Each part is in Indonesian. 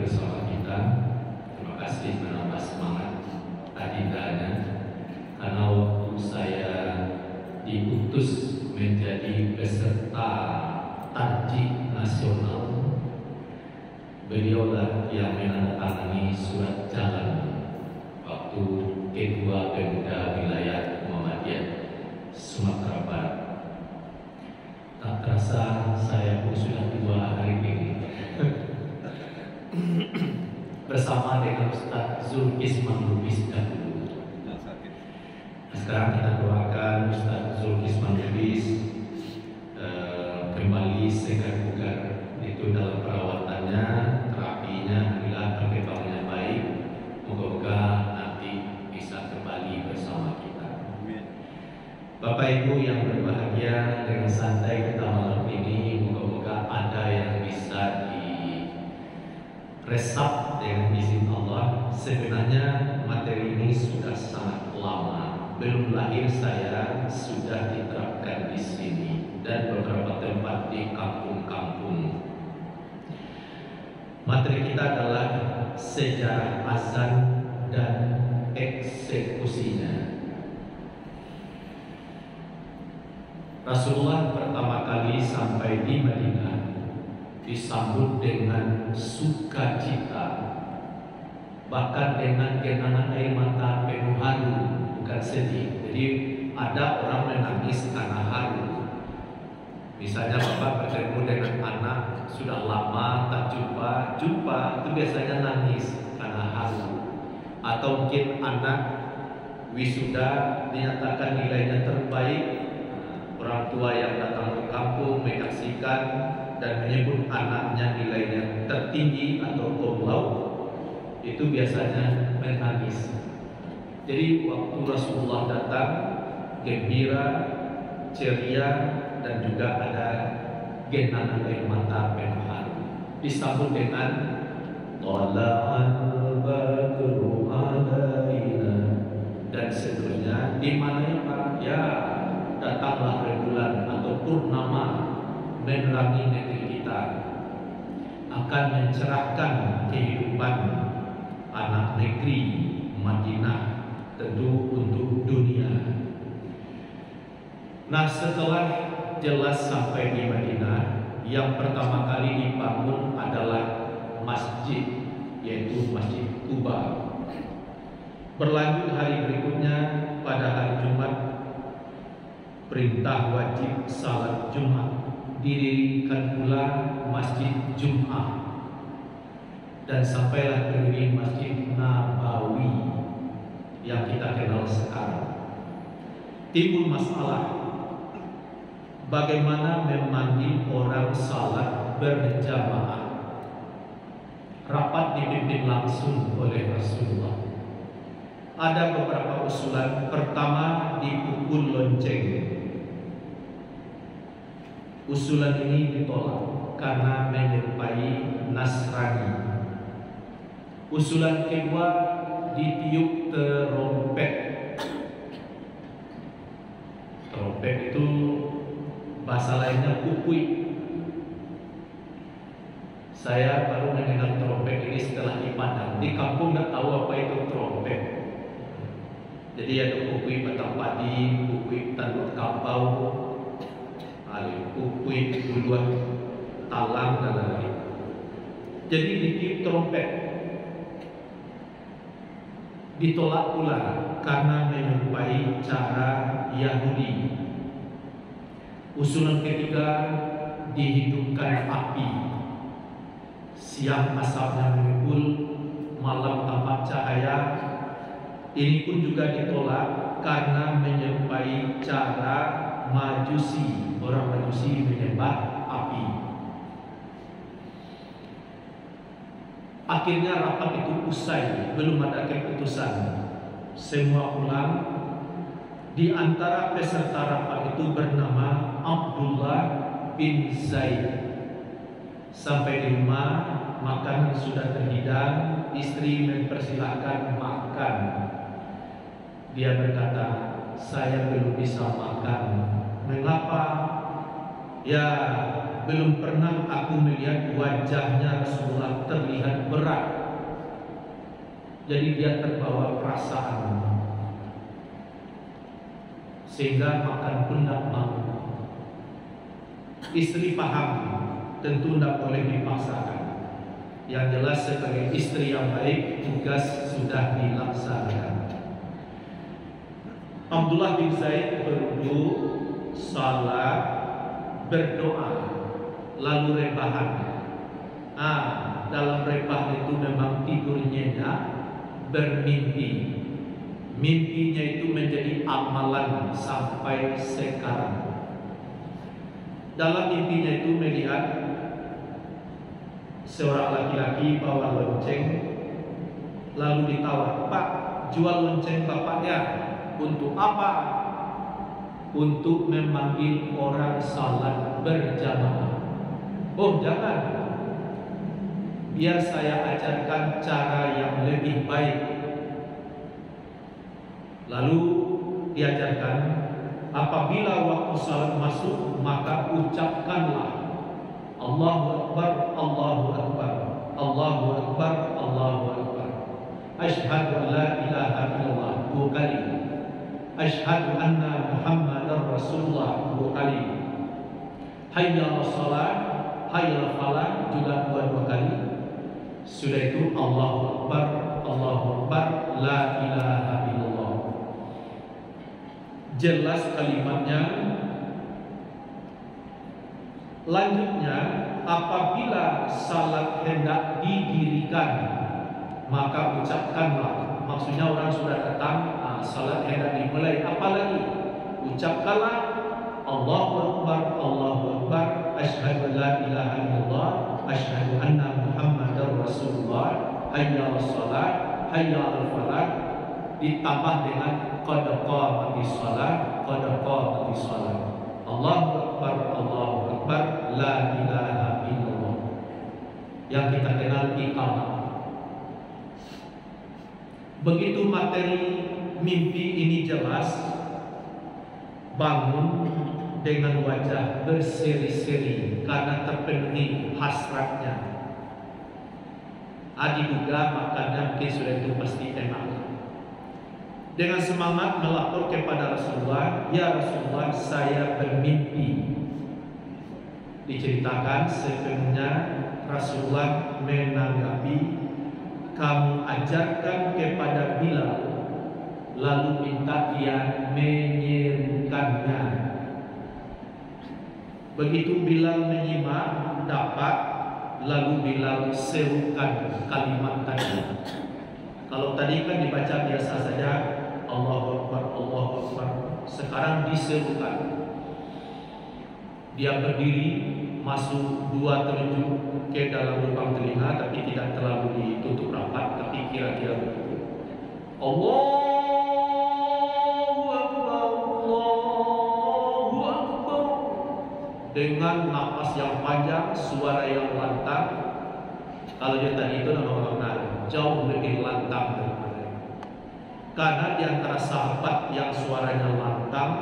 bersama kita. Terima kasih menambah semangat adindanya, karena waktu saya diutus menjadi peserta tarjih nasional, beliaulah yang menandatangani surat jalan waktu Ketua Pemuda Wilayah Muhammadiyah Sumatera Barat. Tak terasa saya pun sudah tua hari ini bersama dengan Ustaz Zulkisman Lubis dahulu. Sekarang kita doakan Ustaz Zulkisman Lubis kembali segar bugar itu dalam perawatannya, terapinya, bila perkembangannya baik, moga-moga nanti bisa kembali bersama kita. Bapak Ibu yang berbahagia, dengan santai kita malam ini, moga-moga ada yang bisa diresap dengan izin Allah. Sebenarnya materi ini sudah sangat lama, belum lahir saya sudah diterapkan di sini dan beberapa tempat di kampung-kampung. Materi kita adalah sejarah azan dan eksekusinya. Rasulullah pertama kali sampai di Madinah disambut dengan sukacita, bahkan dengan genangan air mata penuh haru, bukan sedih. Jadi ada orang menangis karena haru. Misalnya bapak bertemu dengan anak sudah lama tak jumpa itu biasanya nangis karena haru. Atau mungkin anak wisuda dinyatakan nilainya terbaik, orang tua yang datang ke kampung menyaksikan dan menyebut anaknya nilainya tertinggi atau cum laude, itu biasanya menangis. Jadi waktu Rasulullah datang gembira, ceria, dan juga ada genangan air mata penuh haru, disambut dengan Tala'al badru alaina dan seterusnya. Di mana ya Pak? Ya, datanglah rembulan atau purnama menerangi negeri kita, akan mencerahkan kehidupan anak negeri Madinah, tentu untuk dunia. Nah, setelah jelas sampai di Madinah, yang pertama kali dibangun adalah masjid, yaitu Masjid Quba. Berlanjut hari berikutnya, pada hari Jumat perintah wajib salat Jumat, didirikan pula Masjid Jum'ah, dan sampailah berdiri Masjid Nabawi yang kita kenal sekarang. Timbul masalah bagaimana memanggil orang salat berjamaah. Rapat dipimpin langsung oleh Rasulullah. Ada beberapa usulan. Pertama, dipukul lonceng. Usulan ini ditolak karena menyerupai Nasrani. Usulan kedua, ditiup terompet. Terompet itu bahasa lainnya kupui. Saya baru mengenal trompet ini setelah di Padang. Di kampung nggak tahu apa itu trompet. Jadi ada kupui batang padi, kupui tanduk kapau, kupui duluan talang dan lain-lain. Jadi ditiup trompet. Ditolak pula karena menyerupai cara Yahudi. Usulan ketiga, dihidupkan api. Siang asapnya mengepul, malam tampak cahaya. Ini pun juga ditolak karena menyerupai cara Majusi. Orang Majusi menyembah api. Akhirnya rapat itu usai, belum ada keputusan. Semua pulang. Di antara peserta rapat itu bernama Abdullah bin Zaid. Sampai di rumah, makanan sudah terhidang, istri mempersilahkan makan. Dia berkata, saya belum bisa makan. Mengapa? Ya, belum pernah aku melihat wajahnya Rasulullah terlihat berat. Jadi dia terbawa perasaan, sehingga makan pun tidak mau. Istri paham, tentu tidak boleh dipaksakan. Yang jelas sebagai istri yang baik, tugas sudah dilaksanakan. Abdullah bin Zaid berwudu, salat, berdoa, lalu rebahan. Dalam rebah itu memang tidur nyenyak, bermimpi. Mimpinya itu menjadi amalan sampai sekarang. Dalam mimpinya itu melihat seorang laki-laki bawa lonceng, lalu ditawar, "Pak, jual lonceng bapaknya." Untuk apa? Untuk memanggil orang salat berjamaah. Oh jangan, biar saya ajarkan cara yang lebih baik. Lalu diajarkan, apabila waktu salat masuk, maka ucapkanlah Allahu Akbar, Allahu Akbar, Allahu Akbar, Allahu Akbar. Asyhadu an la ilaha illallah 2 kali. Asyhadu anna Muhammadar Rasulullah 2 kali. Hayya 'alas shalah, hayya 'alal falah juga 2 kali. Sudah itu Allahu Akbar, Allahu Akbar, la ilaha illallah. Jelas kalimatnya. Lanjutnya, apabila salat hendak didirikan, maka ucapkanlah. Maksudnya orang sudah datang, salat hendak dimulai, apalagi ucapkanlah Allahu Akbar, Allahu Akbar, asyhadu an la ilaha illallah, asyhadu anna Muhammadar Rasulullah, hayya 'alas shalah, hayya 'alal falah, ditambah dengan qad qamatis shalah, qad qamatis shalah. Allahu Akbar, Allahu Akbar, la ilaha illallah. Yang kita kenal iqamah. Begitu materi mimpi ini jelas, bangun dengan wajah berseri-seri karena terpenuhi hasratnya. Diduga makannya mungkin sudah itu pasti enak. Dengan semangat melapor kepada Rasulullah, "Ya Rasulullah, saya bermimpi." Diceritakan sepenuhnya. Rasulullah menanggapi, "Kamu ajarkan kepada Bilal, lalu minta dia menyerukannya." Begitu Bilal menyimak, dapat, lalu Bilal serukan kalimat tadi. Kalau tadi kan dibaca biasa saja, Allahu Akbar, Allahu Akbar. Sekarang diserukan. Dia berdiri, masuk 2 telunjuk ke dalam lubang telinga, tapi tidak terlalu ditutup rapat, tapi kira-kira begitu. Allahu Akbar, Allahu Akbar. Dengan napas yang panjang, suara yang lantang. Kalau dia tadi itu nama orang jauh lebih lantang daripada itu. Karena di antara sahabat yang suaranya lantang,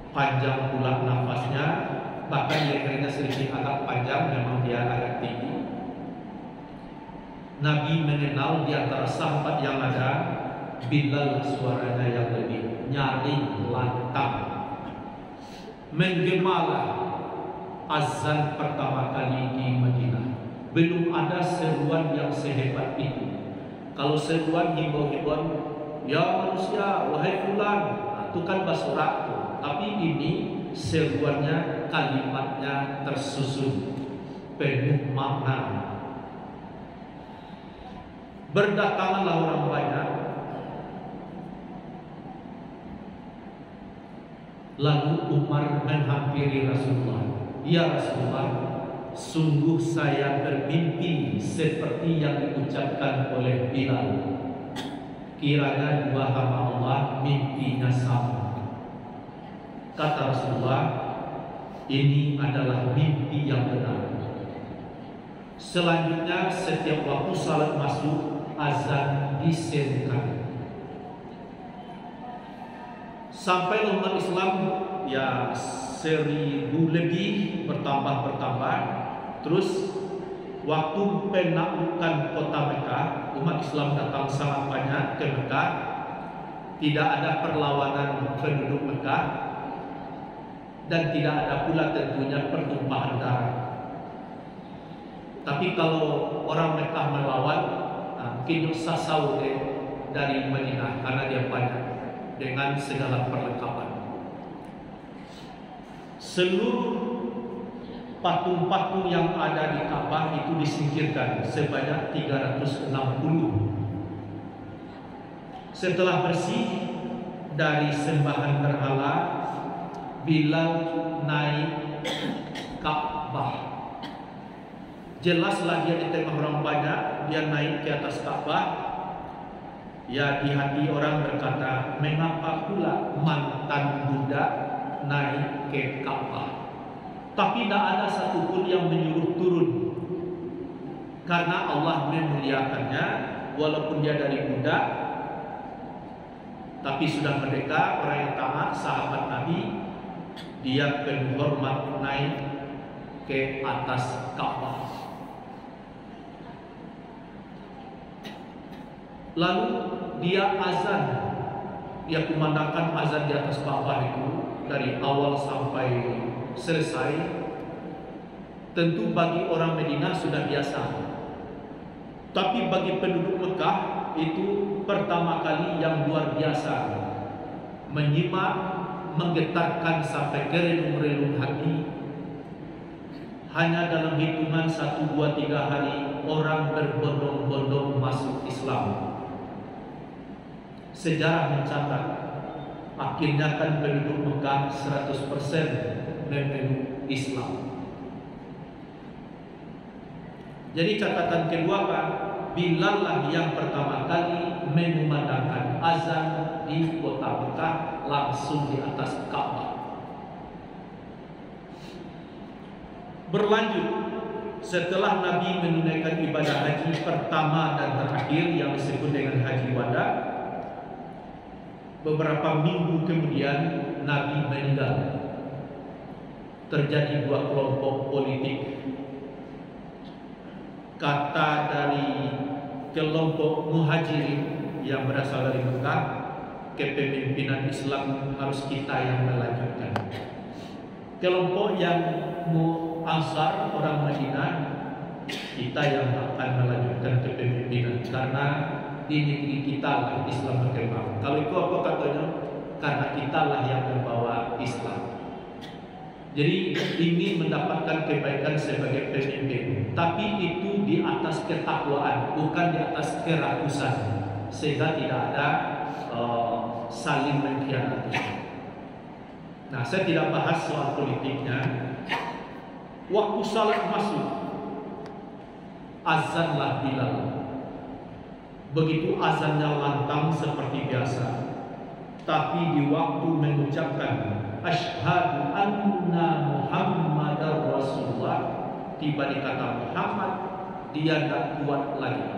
panjang pula nafasnya, bahkan lehernya sedikit agak panjang, memang dia agak tinggi. Nabi mengenal di antara sahabat yang ada, Bilal suaranya yang lebih nyaring, lantang. Menggemalah azan pertama kali di Madinah. Belum ada seruan yang sehebat itu. Kalau seruan himbau-himbauan, "Ya manusia, wahai fulan," itu kan basurat tuh. Tapi ini seruannya, kalimatnya tersusun, penuh makna. Berdatanganlah orang banyak. Lalu Umar menghampiri Rasulullah. "Ya Rasulullah, sungguh saya bermimpi seperti yang diucapkan oleh Bilal. Kiranya 2 hamba Allah mimpinya sama." Kata Rasulullah, "Ini adalah mimpi yang benar." Selanjutnya, setiap waktu salat masuk, azan diserukan. Sampai umat Islam ya 1000 lebih bertambah. Terus waktu penaklukan kota Mekah, umat Islam datang sangat banyak ke Mekah. Tidak ada perlawanan penduduk Mekah dan tidak ada pula tentunya pertumpahan darah. Tapi kalau orang Mekah melawan, mungkin sasau dari Madinah karena dia banyak dengan segala perlengkapan. Seluruh patung-patung yang ada di Ka'bah itu disingkirkan sebanyak 360. Setelah bersih dari sembahan berhala, Bilal naik Ka'bah. Jelaslah dia di tengah orang banyak, dia naik ke atas Ka'bah. Ya, di hati orang berkata, mengapa pula mantan budak naik ke Ka'bah? Tapi tidak ada satupun yang menyuruh turun, karena Allah memuliakannya. Walaupun dia dari budak, tapi sudah merdeka, orang yang taat, sahabat Nabi, dia penuh hormat naik ke atas Ka'bah. Lalu dia azan, dia kumandangkan azan di atas Ka'bah itu dari awal sampai selesai. Tentu bagi orang Madinah sudah biasa, tapi bagi penduduk Mekah itu pertama kali yang luar biasa, menyimak, menggetarkan sampai kerelung-relung hati. Hanya dalam hitungan 1, 2, 3 hari orang berbondong-bondong masuk Islam. Sejarah mencatat akhirnya kan penduduk Mekah 100% memeluk Islam. Jadi catatan kedua Pak, Bilal lah yang pertama kali mengumandangkan azan di kota Mekah langsung di atas Ka'bah. Berlanjut, setelah Nabi menunaikan ibadah haji pertama dan terakhir yang disebut dengan haji wada, beberapa minggu kemudian Nabi meninggal. Terjadi 2 kelompok politik. Kata dari kelompok muhajirin yang berasal dari Mekah, kepemimpinan Islam harus kita yang melanjutkan. Kelompok yang Ansar, orang Madinah, kita yang akan melanjutkan kepemimpinan karena di negeri kita lah Islam berkembang. Kalau itu apa katanya? Karena kita lah yang membawa Islam. Jadi ingin mendapatkan kebaikan sebagai pemimpin, tapi itu di atas ketakwaan, bukan di atas kerakusan, sehingga tidak ada saling mengkhianati. Nah, saya tidak bahas soal politiknya. Waktu salat masuk, azanlah Bilal. Begitu azannya lantang seperti biasa, tapi di waktu mengucapkan asyhadu anna Muhammadar Rasulullah, tiba di kata Muhammad, dia tidak kuat lagi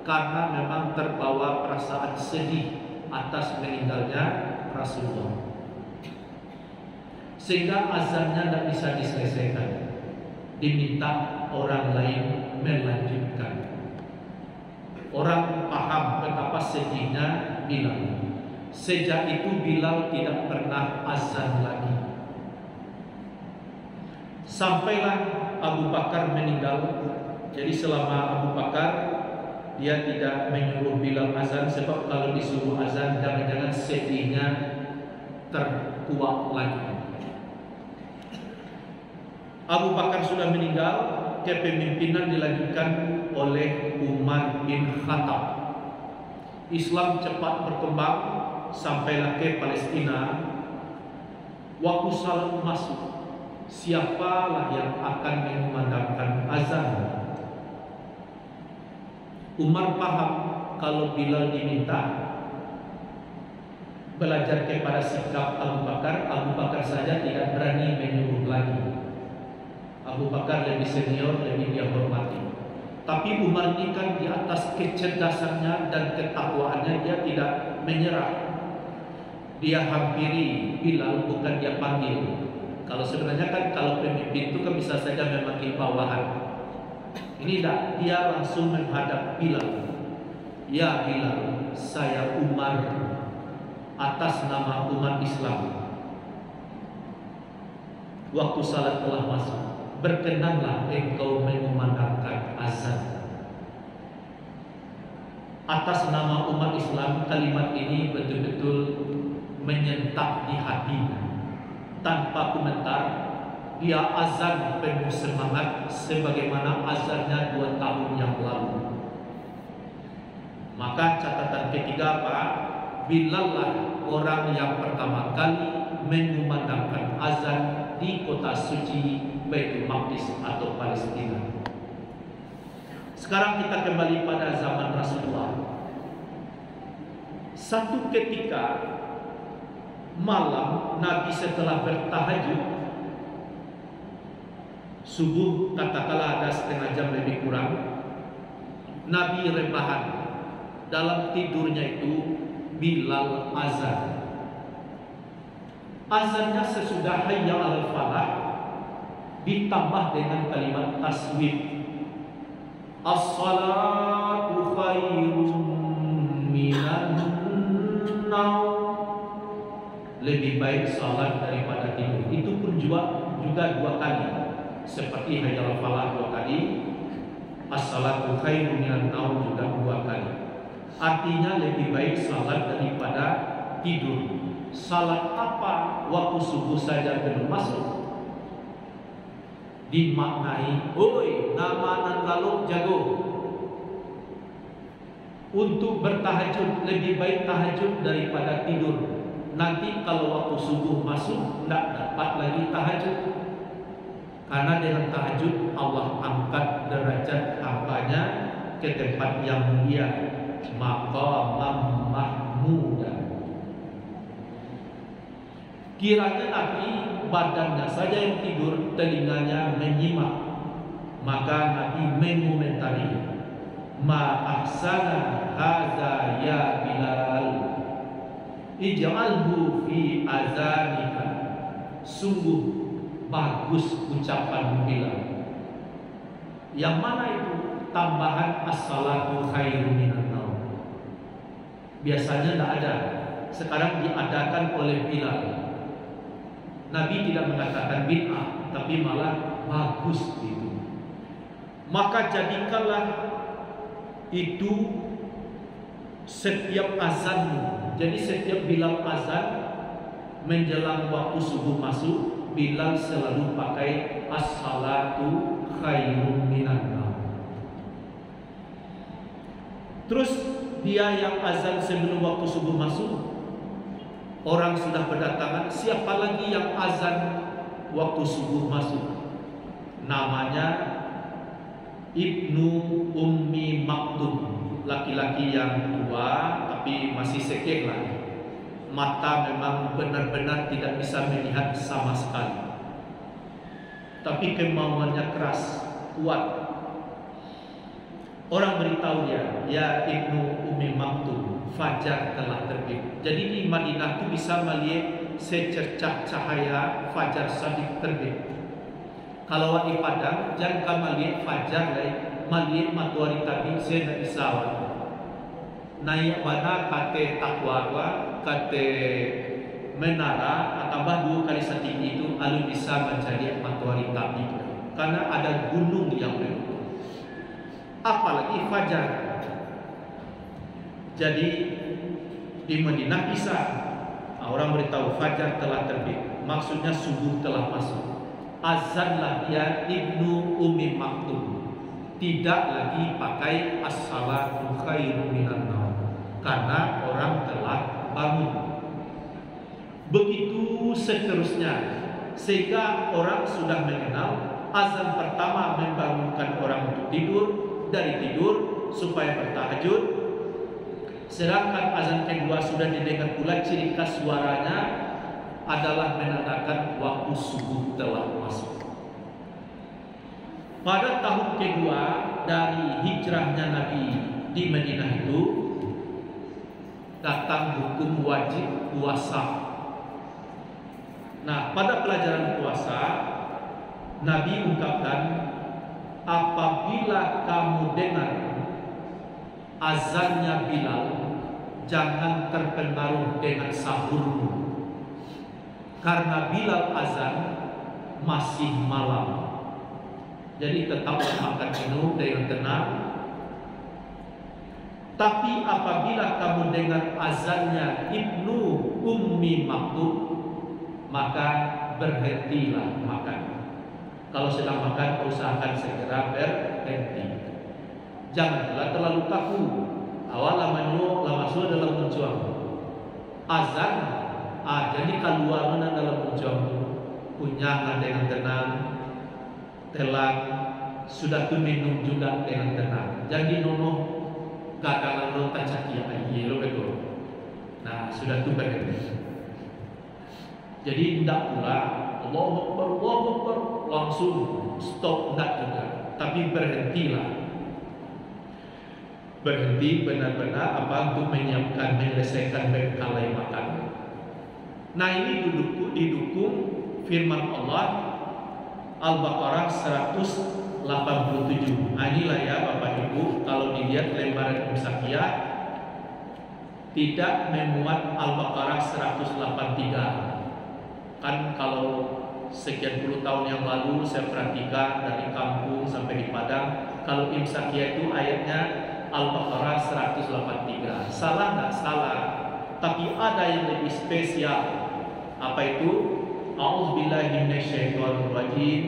karena memang terbawa perasaan sedih atas meninggalnya Rasulullah, sehingga azannya tidak bisa diselesaikan, diminta orang lain melanjutkan. Orang paham betapa sedihnya Bilal. Sejak itu Bilal tidak pernah azan lagi. Sampailah Abu Bakar meninggal. Jadi selama Abu Bakar, dia tidak menyuruh Bilal azan, sebab kalau disuruh azan jangan-jangan sedihnya terkuak lagi. Abu Bakar sudah meninggal, kepemimpinan dilanjutkan oleh Umar bin Khattab. Islam cepat berkembang sampailah ke Palestina. Waktu salat masuk, siapalah yang akan mengumandangkan azan? Umar paham kalau Bilal diminta belajar kepada sikap Abu Bakar saja tidak berani menyuruh lagi. Abu Bakar lebih senior, lebih dia hormati. Tapi Umar ini kan di atas kecerdasannya dan ketakwaannya, dia tidak menyerah. dia hampiri Bilal, bukan dia panggil. Kalau sebenarnya kan kalau pemimpin itu kan bisa saja memanggil bawahan. Ini tidak, dia langsung menghadap Bilal. Ya Bilal, saya Umar, atas nama umat Islam, waktu salat telah masuk, berkenanlah engkau mengumandangkan azan. Atas nama umat Islam, kalimat ini betul-betul menyentak di hatinya. Tanpa komentar, dia azan penuh semangat sebagaimana azannya 2 tahun yang lalu. Maka catatan ketiga apa? Bilal lah orang yang pertama kali mengumandangkan azan di kota suci Baitul Maqdis atau Palestina. Sekarang kita kembali pada zaman Rasulullah. Satu ketika malam Nabi setelah bertahajud subuh, katakanlah ada setengah jam lebih kurang, Nabi rebahan. Dalam tidurnya itu Bilal azan. Azannya sesudah hayya 'alal falah ditambah dengan kalimat tasbih. As-salatu khairun minan naum. Lebih baik salat daripada tidur. Itu pun juga 2 kali. Seperti hayya 'alal falah 2 kali, as-salatu khairun minan naum juga 2 kali. Artinya lebih baik salat daripada tidur. Salat apa waktu subuh saja belum masuk dimaknai, oi nama nan lalu jago. Untuk bertahajud, lebih baik tahajud daripada tidur. Nanti kalau waktu subuh masuk tidak dapat lagi tahajud. Karena dengan tahajud Allah angkat derajat hambanya ke tempat yang mulia, maqamam mahmuda. Kiranya Nabi badannya saja yang tidur, telinganya menyimak. Maka Nabi mengomentari, ma ahsana hadza ya Bilal, ij'alhu fi azanika. Sungguh bagus ucapan Bilal. Yang mana itu? Tambahan as-salatu khairun minan naum. Biasanya tidak ada, sekarang diadakan oleh Bilal. Nabi tidak mengatakan bid'ah, tapi malah bagus itu. Maka jadikanlah itu setiap azanmu. Jadi setiap Bilal azan menjelang waktu subuh masuk, Bilal selalu pakai as-salatu khairun minan naum. Terus dia yang azan sebelum waktu subuh masuk, orang sudah berdatangan, siapa lagi yang azan waktu subuh masuk? Namanya Ibnu Ummi Maktum, laki-laki yang tua tapi masih sekeh lah. Mata memang benar-benar tidak bisa melihat sama sekali, tapi kemauannya keras, kuat. Orang beritahu dia, ya Ibnu Ummi Maktum, fajar telah terbit. Jadi di Madinah itu bisa melihat secercah cahaya fajar sadiq terbit. Kalau di Padang jangan melihat fajar lain, melihat matahari terbit saya tidak bisa. Naik mana kate takwa, kate menara, tambah 2 kali setinggi itu, lalu bisa menjadi matahari terbit. Karena ada gunung yang menutup. Apalagi fajar. Jadi di Madinah bisa orang beritahu fajar telah terbit, maksudnya subuh telah masuk. Azanlah dia Ibnu Ummi Maktum, tidak lagi pakai as-salatu khairun minan naum, karena orang telah bangun. Begitu seterusnya, sehingga orang sudah mengenal azan pertama membangunkan orang untuk tidur, dari tidur supaya bertahajud. Sedangkan azan kedua sudah didengar pula, ciri khas suaranya adalah menandakan waktu subuh telah masuk. Pada tahun kedua dari hijrahnya Nabi di Madinah itu, datang hukum wajib puasa. Nah, pada pelajaran puasa Nabi ungkapkan, apabila kamu dengar azannya Bilal, jangan terpengaruh dengan sahurmu, karena Bilal azan masih malam. Jadi tetap makan minum dengan tenang. Tapi apabila kamu dengar azannya Ibnu Ummi Maktub, maka berhentilah makan. Kalau sedang makan, usahakan segera berhenti. Janganlah terlalu kaku. Awal lama sudah dalam mencuang. Azan, jadi keluar mana dalam mencuang. Kunyangan dengan tenang, telan, sudah tu minum juga dengan tenang. Jadi nono kadang lo tacakia aye lo betul. Nah, sudah tu berhenti. Jadi tidak pula Allahu Akbar langsung stop, tidak juga, tapi berhentilah. Berhenti benar-benar untuk menyiapkan, menyelesaikan bekal makan. Nah, ini didukung firman Allah Al-Baqarah 187. Nah, inilah ya Bapak Ibu, kalau dilihat lembaran Imsakiyah tidak memuat Al-Baqarah 183. Kan kalau sekian puluh tahun yang lalu saya perhatikan dari kampung sampai di Padang, kalau Imsakiyah itu ayatnya Al-Baqarah 183. Salah nggak? Salah. Tapi ada yang lebih spesial. Apa itu? A'udzubillahi minasyaitonirrajim.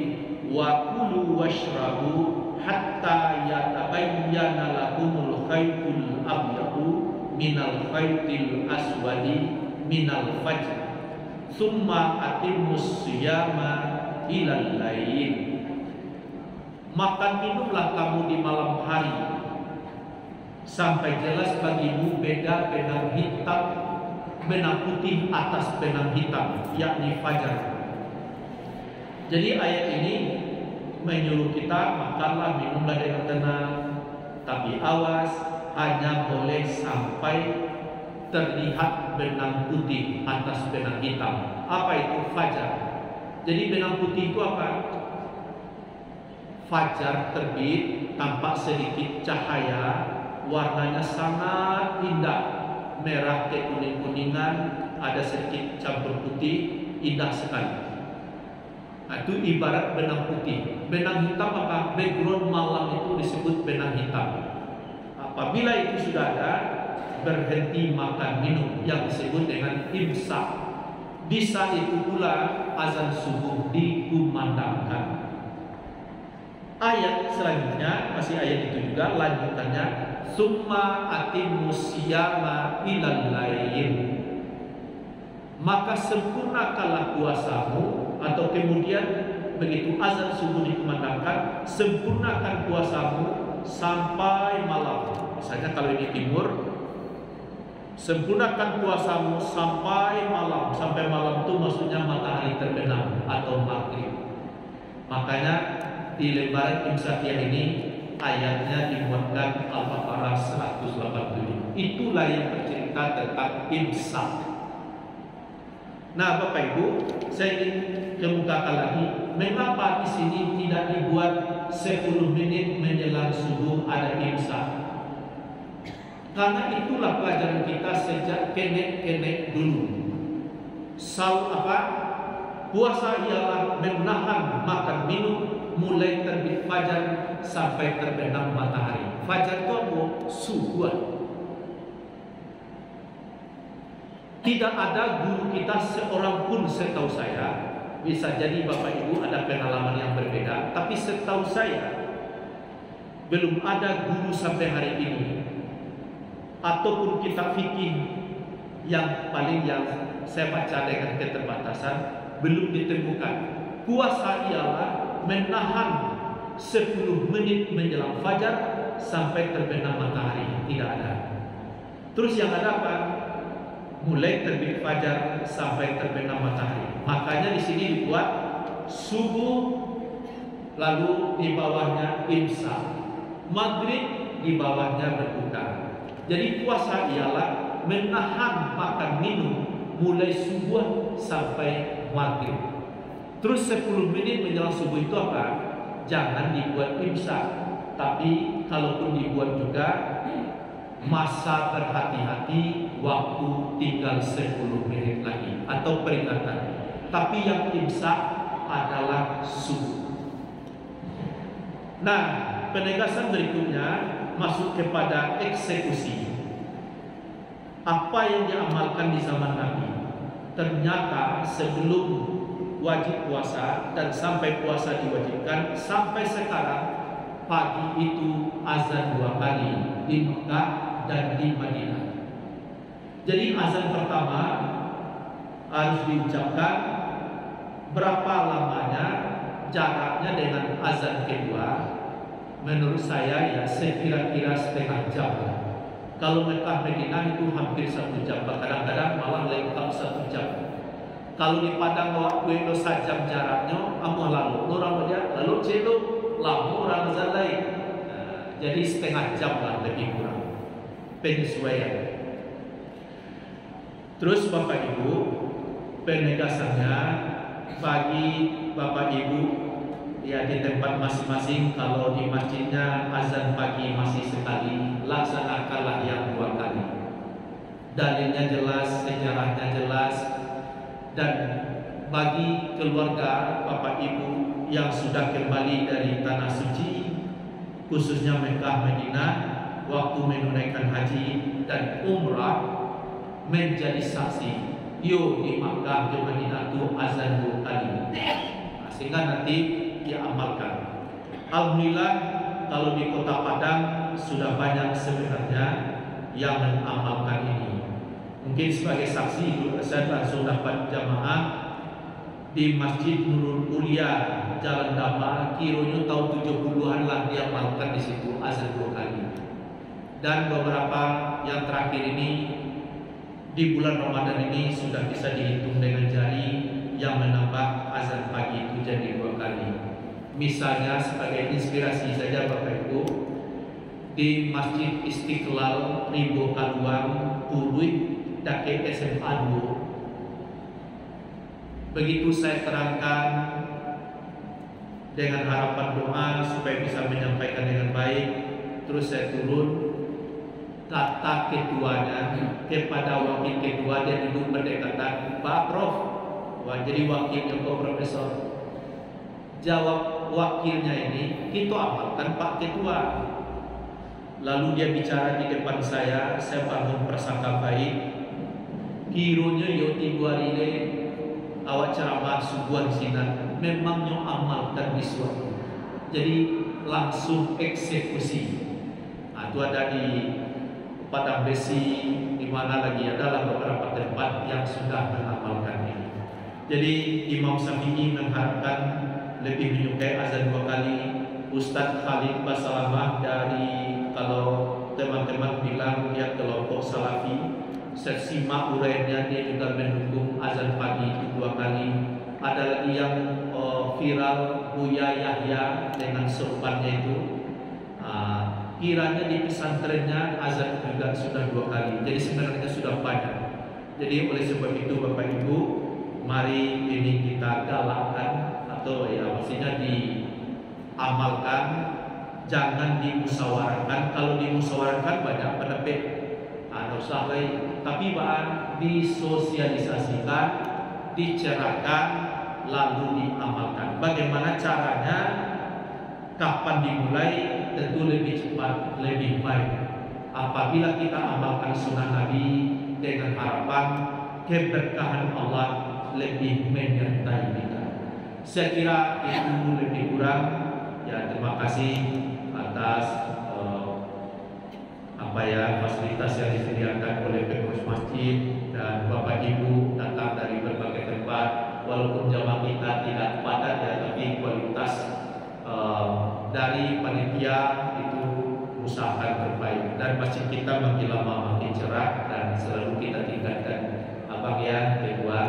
Wa kulu washrabu hatta yatabayyana lakumul khaytul abyadu minal khaytil aswadi minal fajr. Summa atimus siyama ilal lail. Makan minumlah kamu di malam hari sampai jelas bagimu beda benang hitam, benang putih atas benang hitam, yakni fajar. Jadi ayat ini menyuruh kita makanlah, minumlah dengan tenang, tapi awas, hanya boleh sampai terlihat benang putih atas benang hitam. Apa itu fajar? Jadi benang putih itu apa? Fajar terbit, tampak sedikit cahaya, warnanya sangat indah, merah ke kuning-kuningan, ada sedikit campur putih, indah sekali. Nah, itu ibarat benang putih. Benang hitam apa? Background malam itu disebut benang hitam. Apabila itu sudah ada, berhenti makan minum yang disebut dengan imsak. Di saat itu pula azan subuh dikumandangkan. Ayat selanjutnya masih ayat itu juga, lanjutannya summa atimus siyama ilal lail. Maka sempurnakanlah puasamu, atau kemudian begitu azan subuh dikumandangkan, sempurnakan puasamu sampai malam. Misalnya kalau di timur, sempurnakan puasamu sampai malam. Sampai malam itu maksudnya matahari terbenam atau maghrib. Makanya di lembaran Imsakiyah ini ayatnya dimuatkan Al-Baqarah 187. Itulah yang bercerita tentang imsak. Nah, Bapak Ibu, saya ingin kemukakan lagi, mengapa di sini tidak dibuat 10 menit menjelang subuh ada imsak? Karena itulah pelajaran kita sejak kenek-kenek dulu. Puasa ialah menahan makan minum mulai terbit fajar sampai terbenam matahari. Fajar itu apa? Subuh. Tidak ada guru kita seorang pun setahu saya, bisa jadi Bapak Ibu ada pengalaman yang berbeda, tapi setahu saya belum ada guru sampai hari ini ataupun kitab fikih yang paling yang saya baca dengan keterbatasan belum ditemukan. Puasa ialah menahan 10 menit menjelang fajar sampai terbenam matahari. Tidak ada. Terus yang ada apa? Mulai terbit fajar sampai terbenam matahari. Makanya di sini dibuat subuh, lalu di bawahnya imsak, maghrib di bawahnya berbuka. Jadi puasa ialah menahan makan minum mulai subuh sampai maghrib. Terus 10 menit menjelang subuh itu apa? Jangan dibuat imsak. Tapi kalaupun dibuat juga, masa berhati-hati, waktu tinggal 10 menit lagi atau peringatan. Tapi yang imsak adalah subuh. Nah, penegasan berikutnya masuk kepada eksekusi. Apa yang diamalkan di zaman Nabi, ternyata sebelum wajib puasa dan sampai puasa diwajibkan, sampai sekarang pagi itu azan 2 kali di Mekah dan di Madinah. Jadi azan pertama harus diucapkan, berapa lamanya jaraknya dengan azan kedua? Menurut saya ya sekira-kira setengah jam. Kalau Mekah Madinah itu hampir 1 jam, kadang-kadang malah lengkap 1 jam. Kalau di Padang waktu itu 1 jam jaraknya, amuh lalu orang aja lalu celuk lalu orang lain. Jadi setengah jam lah lebih kurang penyesuaian. Terus Bapak Ibu, penegasannya bagi Bapak Ibu ya di tempat masing-masing, kalau di masjidnya azan pagi masih sekali, laksanakanlah yang 2 kali. Dalilnya jelas, sejarahnya jelas. Dan bagi keluarga Bapak Ibu yang sudah kembali dari tanah suci, khususnya Mekah Madinah, waktu menunaikan haji dan umrah, menjadi saksi. Yo di Mekah di Madinah itu azan 2 kali. Sehingga nanti diamalkan. Alhamdulillah kalau di Kota Padang sudah banyak sebenarnya yang mengamalkan ini. Mungkin sebagai saksi saya langsung dapat jamaah di Masjid Nurul Ulia Jalan Dama, kiranya tahun 70-an lah diamalkan di situ azan 2 kali. Dan beberapa yang terakhir ini di bulan Ramadan ini sudah bisa dihitung dengan jari yang menambah azan pagi itu jadi 2 kali. Misalnya sebagai inspirasi saja Bapak Ibu, di Masjid Istiqlal Ribo Kaluang Purui Dake SMA 2. Begitu saya terangkan dengan harapan doa supaya bisa menyampaikan dengan baik, terus saya turun, kata ketuanya kepada wakil ketua, dia duduk berdekatan, Pak Prof. Wah, jadi wakilnya Pak Profesor. Jawab wakilnya ini, kita amalkan Pak Ketua. Lalu dia bicara di depan saya bangun prasangka baik. Kironya yo 3 hari awak ceramah subuhan sinan, memang nyo amalkan di suatu. Jadi langsung eksekusi. Itu ada di Padang Besi, di mana lagi adalah beberapa tempat yang sudah mengamalkan ini. Jadi Imam Syafi'i mengharapkan lebih menyukai azan 2 kali. Ustadz Khalid Basalamah dari, kalau teman-teman bilang dia kelompok Salafi, saya simak uraiannya, dia juga mendukung azan pagi itu 2 kali. Ada lagi yang viral Buya Yahya dengan serupannya itu. Kiranya di pesantrennya azan juga sudah 2 kali. Jadi sebenarnya sudah banyak. Jadi oleh sebab itu Bapak Ibu, mari ini kita galakkan, atau ya maksudnya diamalkan, jangan dimusyawarahkan. Kalau dimusyawarahkan banyak penepit, ada usah lain. Tapi disosialisasikan, dicerahkan, lalu diamalkan. Bagaimana caranya? Kapan dimulai? Tentu lebih cepat, lebih baik apabila kita amalkan sunnah Nabi dengan harapan keberkahan Allah lebih menyertai kita. Saya kira itu lebih kurang. Ya, terima kasih atas fasilitas yang disediakan oleh pengurus masjid dan Bapak Ibu datang dari berbagai tempat. Walaupun jamaah kita tidak padat ya, tapi kualitas dari panitia itu usahakan terbaik, dan masjid kita makin lama makin cerah dan selalu kita tingkatkan. Abang ya kedua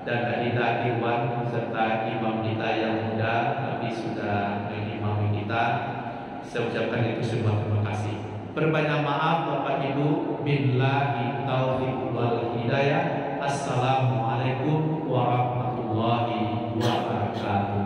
dan Adinda Irwan serta imam kita yang muda tapi sudah mengimami kita, saya ucapkan itu semua terima kasih. Perbanyak maaf Bapak Ibu, billahi taufiq wal hidayah. Assalamualaikum warahmatullahi wabarakatuh.